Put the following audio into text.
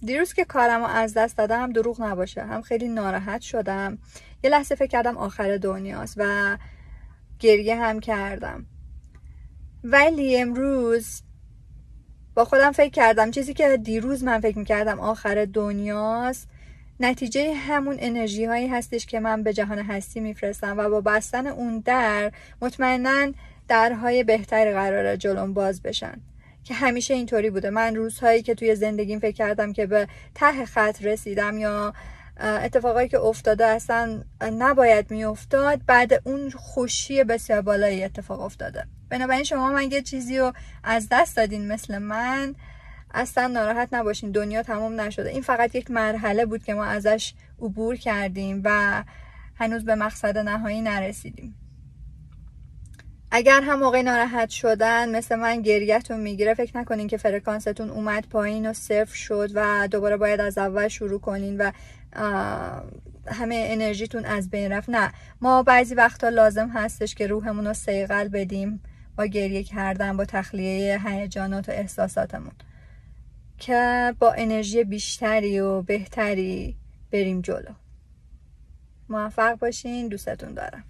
دیروز که کارمو از دست دادم دروغ نباشه، هم خیلی ناراحت شدم، یه لحظه فکر کردم آخر دنیاست و گریه هم کردم. ولی امروز با خودم فکر کردم چیزی که دیروز من فکر میکردم آخر دنیاست نتیجه همون انرژی هایی هستش که من به جهان هستی میفرستم و با بستن اون در مطمئناً درهای بهتری قراره جلوم باز بشن، که همیشه اینطوری بوده. من روزهایی که توی زندگیم فکر کردم که به ته خط رسیدم یا اتفاقایی که افتاده اصلا نباید میافتاد، بعد اون خوشی بسیار بالایی اتفاق افتاده. بنابراین شما من یه چیزی رو از دست دادین مثل من، اصلا ناراحت نباشین، دنیا تمام نشده. این فقط یک مرحله بود که ما ازش عبور کردیم و هنوز به مقصد نهایی نرسیدیم. اگر هم موقع ناراحت شدن مثل من گریه‌تون میگیره، فکر نکنین که فرکانستون اومد پایین و صفر شد و دوباره باید از اول شروع کنین و همه انرژیتون از بین رفت. نه، ما بعضی وقتا لازم هستش که روحمون رو صیقل بدیم با گریه کردن، با تخلیه هیجانات و احساساتمون، که با انرژی بیشتری و بهتری بریم جلو. موفق باشین، دوستتون دارم.